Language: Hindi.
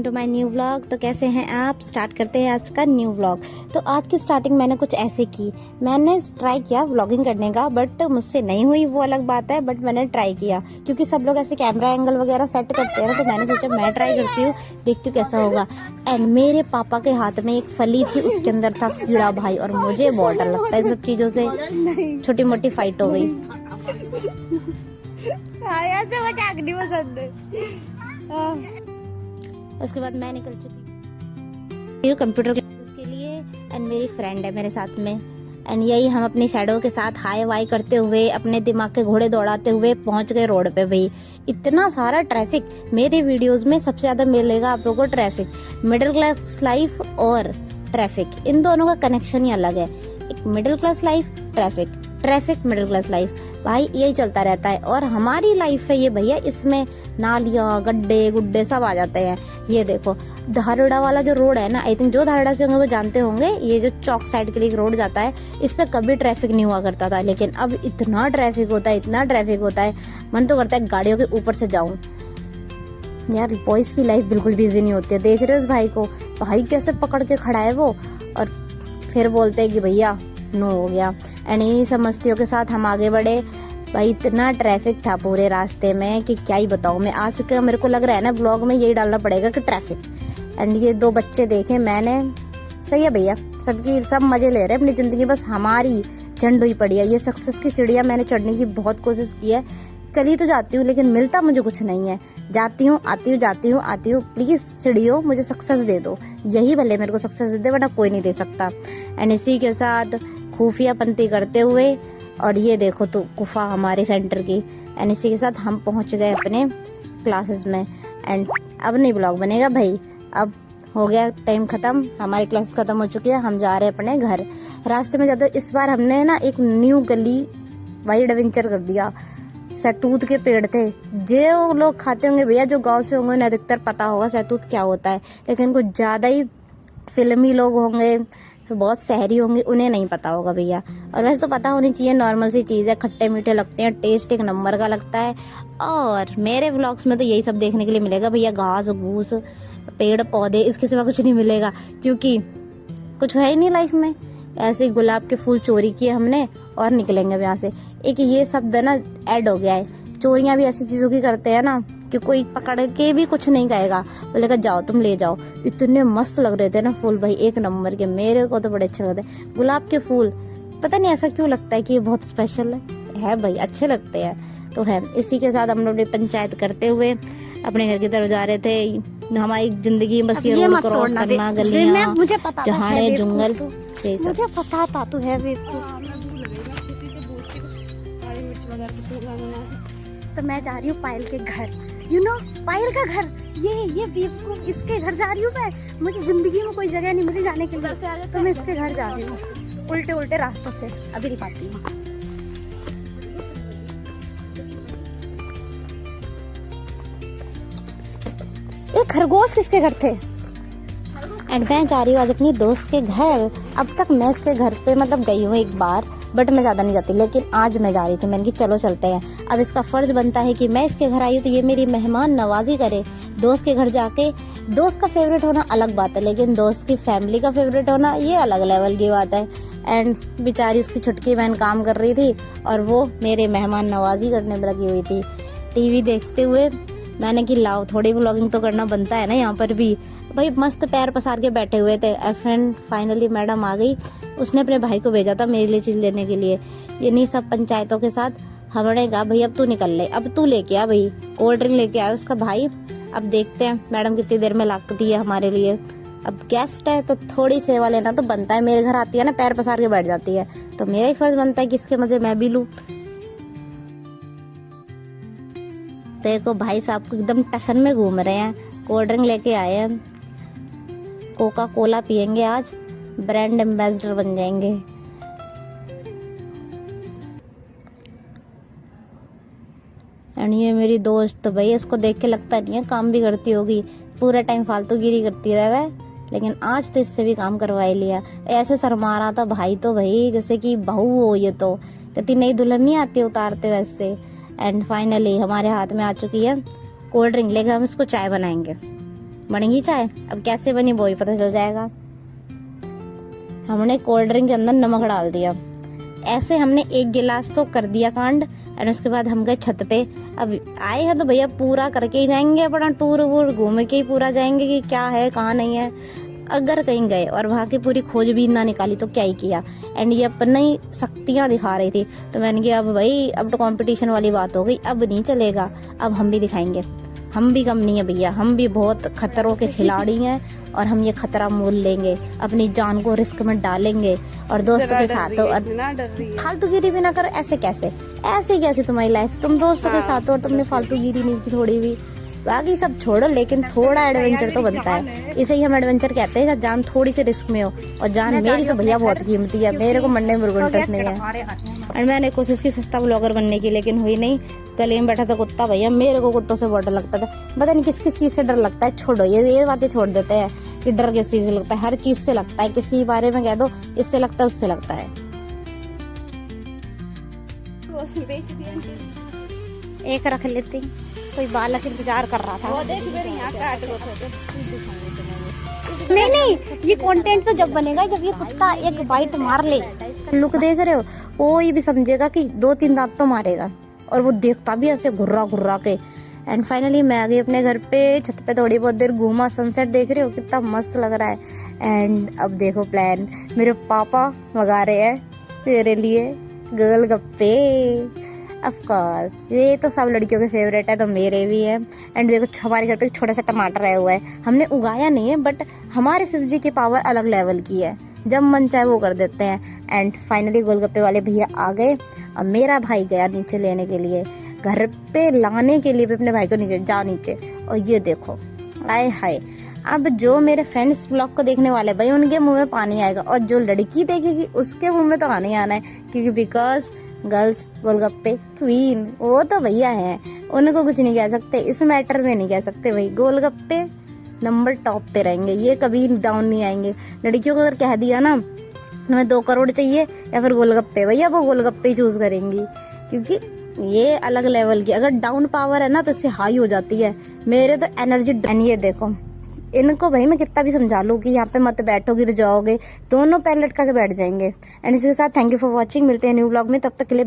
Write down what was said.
To my new vlog. तो कैसे हैं आप? स्टार्ट करते हैं आज का न्यू व्लॉग। तो आज की स्टार्टिंग मैंने कुछ ऐसे की, मैंने ट्राई किया व्लॉगिंग करने का, बट मुझसे नहीं हुई वो अलग बात है, बट मैंने ट्राई किया क्योंकि सब लोग ऐसे कैमरा एंगल वगैरह सेट करते हैं ना, तो मैंने सोचा मैं ट्राई करती हूँ, देखती हूँ कैसा होगा। एंड मेरे पापा के हाथ में एक फली थी, उसके अंदर था कीड़ा भाई, और मुझे बहुत डर लगता है इन सब चीज़ों से। छोटी मोटी फाइट हो गई। मजाक नहीं पसंद। उसके बाद मैं निकल चुकी हूँ कंप्यूटर क्लासेस के लिए, एंड मेरी फ्रेंड है मेरे साथ में, एंड यही हम अपनी शैडो के साथ हाई वाई करते हुए, अपने दिमाग के घोड़े दौड़ाते हुए पहुंच गए रोड पे। भाई इतना सारा ट्रैफिक, मेरी वीडियोस में सबसे ज़्यादा मिलेगा आप लोगों को ट्रैफिक। मिडिल क्लास लाइफ और ट्रैफिक, इन दोनों का कनेक्शन ही अलग है। एक middle class life, traffic, traffic middle class life, भाई यही चलता रहता है। और हमारी लाइफ है ये भैया, इसमें नालियाँ गड्ढे गुड्डे सब आ जाते हैं। ये देखो धारड़ा वाला जो रोड है ना, आई थिंक जो धारड़ा से होंगे वो जानते होंगे, ये जो चौक साइड के लिए एक रोड जाता है, इस पे कभी ट्रैफिक नहीं हुआ करता था, लेकिन अब इतना ट्रैफिक होता है, इतना ट्रैफिक होता है, मन तो करता है गाड़ियों के ऊपर से जाऊं। यार बॉयज की लाइफ बिल्कुल भी इजी नहीं होती है। देख रहे हो उस भाई को, भाई कैसे पकड़ के खड़ा है वो, और फिर बोलते हैं कि भैया नो हो गया। एंड इन्हीं सब मस्तियों के साथ हम आगे बढ़े। भाई इतना ट्रैफिक था पूरे रास्ते में कि क्या ही बताऊँ मैं। आज का मेरे को लग रहा है ना ब्लॉग में यही डालना पड़ेगा कि ट्रैफिक। एंड ये दो बच्चे देखे मैंने, सही है भैया, सब मजे ले रहे हैं अपनी ज़िंदगी, बस हमारी झंड हुई पड़ी है। ये सक्सेस की सीढ़ियाँ मैंने चढ़ने की बहुत कोशिश की है, चली तो जाती हूँ लेकिन मिलता मुझे कुछ नहीं है। जाती हूँ आती हूँ, जाती हूँ आती हूँ, प्लीज़ सीढ़ियों मुझे सक्सेस दे दो, यही भले मेरे को सक्सेस दे दे, वरना कोई नहीं दे सकता। एंड इसी के साथ खुफिया पंती करते हुए, और ये देखो तो गुफा हमारे सेंटर की, एंड इसी के साथ हम पहुंच गए अपने क्लासेस में। एंड अब नहीं ब्लॉग बनेगा भाई, अब हो गया टाइम ख़त्म, हमारी क्लास ख़त्म हो चुकी है, हम जा रहे हैं अपने घर। रास्ते में जाते इस बार हमने ना एक न्यू गली वाइड एडवेंचर कर दिया। सैतूत के पेड़ थे, जो लोग खाते होंगे भैया, जो गाँव से होंगे उन्हें अधिकतर पता होगा सैतूत क्या होता है, लेकिन कुछ ज़्यादा ही फिल्मी लोग होंगे, बहुत शहरी होंगे, उन्हें नहीं पता होगा भैया। और वैसे तो पता होनी चाहिए, नॉर्मल सी चीज़ है, खट्टे मीठे लगते हैं, टेस्ट एक नंबर का लगता है। और मेरे व्लॉग्स में तो यही सब देखने के लिए मिलेगा भैया, घास घूस पेड़ पौधे, इसके सिवा कुछ नहीं मिलेगा, क्योंकि कुछ है ही नहीं लाइफ में। ऐसे गुलाब के फूल चोरी किए हमने और निकलेंगे यहाँ से। एक ये शब्द ना ऐड हो गया है, चोरियाँ भी ऐसी चीज़ों की करते हैं ना कि कोई पकड़ के भी कुछ नहीं कहेगा, बोलेगा जाओ तुम ले जाओ। इतने मस्त लग रहे थे ना फूल भाई, एक नंबर के, मेरे को तो बड़े अच्छे लगते हैं गुलाब के फूल। पता नहीं ऐसा क्यों लगता है कि ये बहुत स्पेशल है भाई, अच्छे लगते हैं तो है। इसी के साथ हम लोग पंचायत करते हुए अपने घर की तरफ जा रहे थे। हमारी जिंदगी बस ये रोड क्रॉस करना, गलियां, जहाड़े, जंगल, मुझे पता था तू है तो मैं जा रही हूँ पायल के घर, पायल का घर, ये बेवकूफ, इसके घर जा रही हूँ मैं। मुझे जिंदगी में कोई जगह नहीं मिली जाने के लिए, तो मैं इसके घर जा रही हूँ, उल्टे उल्टे रास्तों से। अभी दिखाती हूँ। ये खरगोश किसके घर थे? एंड मैं जा रही हूँ आज अपनी दोस्त के घर। अब तक मैं इसके घर पे मतलब गई हूँ एक बार, बट मैं ज़्यादा नहीं जाती, लेकिन आज मैं जा रही थी। मैंने कहा चलो चलते हैं। अब इसका फ़र्ज़ बनता है कि मैं इसके घर आई हूँ तो ये मेरी मेहमान नवाजी करे। दोस्त के घर जाके, दोस्त का फेवरेट होना अलग बात है, लेकिन दोस्त की फैमिली का फेवरेट होना ये अलग लेवल की बात है। एंड बेचारी उसकी छुटकी बहन काम कर रही थी और वो मेरे मेहमान नवाजी करने में लगी हुई थी, टीवी देखते हुए। मैंने कि लाओ थोड़ी व्लॉगिंग तो करना बनता है ना यहाँ पर भी। भाई मस्त पैर पसार के बैठे हुए थे। और फ्रेंड फाइनली मैडम आ गई, उसने अपने भाई को भेजा था मेरे लिए चीज़ लेने के लिए। इन्हीं सब पंचायतों के साथ हमने कहा भाई अब तू निकल ले, अब तू लेके आ भाई, कोल्ड ड्रिंक लेके आया उसका भाई। अब देखते हैं मैडम कितनी देर में लाती है हमारे लिए। अब गेस्ट है तो थोड़ी सेवा लेना तो बनता है। मेरे घर आती है ना पैर पसार के बैठ जाती है, तो मेरा ही फर्ज बनता है कि इसके मजे मैं भी लूँ। देखो भाई साहब को एकदम टशन में घूम रहे हैं, कोल्ड ड्रिंक लेके आए हैं, कोका कोला पियेंगे आज, ब्रांड एम्बेसडर बन जाएंगे। एंड ये मेरी दोस्त भाई, इसको देख के लगता नहीं है काम भी करती होगी, पूरा टाइम फालतूगिरी करती रहे, लेकिन आज तो इससे भी काम करवा ही लिया। ऐसे शर्मा रहा था भाई, तो भाई जैसे कि बहू हो ये, तो कहती नई दुल्हन नहीं आती उतारते वैसे। एंड फाइनली हमारे हाथ में आ चुकी है कोल्ड ड्रिंक, लेकर हम इसको चाय बनाएंगे। बन गई चाय, अब कैसे बनी वो ही पता चल जाएगा। हमने कोल्ड ड्रिंक के अंदर नमक डाल दिया, ऐसे हमने एक गिलास तो कर दिया कांड। और उसके बाद हम गए छत पे। अब आए हैं तो भैया पूरा करके ही जाएंगे, अपना टूर वूर घूम के ही पूरा जाएंगे कि क्या है कहाँ नहीं है। अगर कहीं गए और वहाँ की पूरी खोजबीन ना निकाली तो क्या ही किया। एंड ये अपनी ही शक्तियाँ दिखा रही थी, तो मैंने कहा अब भाई अब तो कंपटीशन वाली बात हो गई, अब नहीं चलेगा, अब हम भी दिखाएंगे। हम भी कम नहीं है भैया, हम भी बहुत खतरों के खिलाड़ी हैं और हम ये खतरा मोल लेंगे, अपनी जान को रिस्क में डालेंगे और दोस्तों के साथ हो। और फालतूगिरी भी ना करो। ऐसे कैसे तुम्हारी लाइफ, तुम दोस्तों के साथ हो और तुमने फालतूगिरी नहीं की थोड़ी भी। बाकी सब छोड़ो, लेकिन थोड़ा एडवेंचर तो बनता है, इसे ही हम एडवेंचर कहते हैं। जान थोड़ी सी रिस्क में हो, और जान मेरी तो भैया बहुत कीमती है, मेरे को मरने में इंटरेस्ट नहीं है। और मैंने कोशिश की सस्ता ब्लॉगर बनने की, लेकिन हुई नहीं। गले में बैठा था कुत्ता भैया, मेरे को कुत्तों से बहुत डर लगता था। पता नहीं किस किस चीज से डर लगता है, छोड़ो ये बातें छोड़ देते हैं कि डर किस चीज से लगता है। हर चीज से लगता है, किसी बारे में कह दो इससे लगता है उससे लगता है। एक रख लेती, कोई बालक इंतजार कर रहा था। वो देख मेरे यहाँ काट लो। नहीं, ये कंटेंट तो जब बनेगा जब ये कुत्ता एक बाइट मार ले। लुक देख रहे हो, कोई भी समझेगा कि 2-3 दांत तो मारेगा, और वो देखता भी ऐसे घुर्रा के। एंड फाइनली मैं आ गई अपने घर पे। छत पे थोड़ी बहुत देर घूमा, सनसेट देख रहे हो कितना मस्त लग रहा है। एंड अब देखो प्लान, मेरे पापा मंगा रहे हैं मेरे लिए गोलगप्पे। ऑफ कोर्स ये तो सब लड़कियों के फेवरेट है, तो मेरे भी है। एंड देखो हमारे घर पे एक छोटा सा टमाटर आया हुआ है, हमने उगाया नहीं है, बट हमारे शिवजी की पावर अलग लेवल की है, जब मन चाहे वो कर देते हैं। एंड फाइनली गोलगप्पे वाले भैया आ गए, अब मेरा भाई गया नीचे लेने के लिए, घर पे लाने के लिए भी अपने भाई को नीचे जा नीचे। और ये देखो आए हाय, अब जो मेरे फ्रेंड्स ब्लॉग को देखने वाले भाई उनके मुंह में पानी आएगा, और जो लड़की देखेगी उसके मुंह में तो आना ही आना है, क्योंकि बिकॉज गर्ल्स गोलगप्पे क्वीन वो तो भैया है, उनको कुछ नहीं कह सकते, इस मैटर में नहीं कह सकते भाई। गोलगप्पे नंबर टॉप पे रहेंगे, ये कभी डाउन नहीं आएंगे। लड़कियों को अगर कह दिया ना तुम्हें 2 करोड़ चाहिए या फिर गोलगप्पे, भैया वो गोलगप्पे ही चूज करेंगी, क्योंकि ये अलग लेवल की। अगर डाउन पावर है ना तो इससे हाई हो जाती है। मेरे तो एनर्जी। ये देखो इनको भाई मैं कितना भी समझा लूँ कि यहाँ पे मत बैठो गिर जाओगे, दोनों पैर लटका के बैठ जाएंगे। एंड इसके साथ थैंक यू फॉर वॉचिंग, मिलते हैं न्यू ब्लॉग में, तब तक के लिए।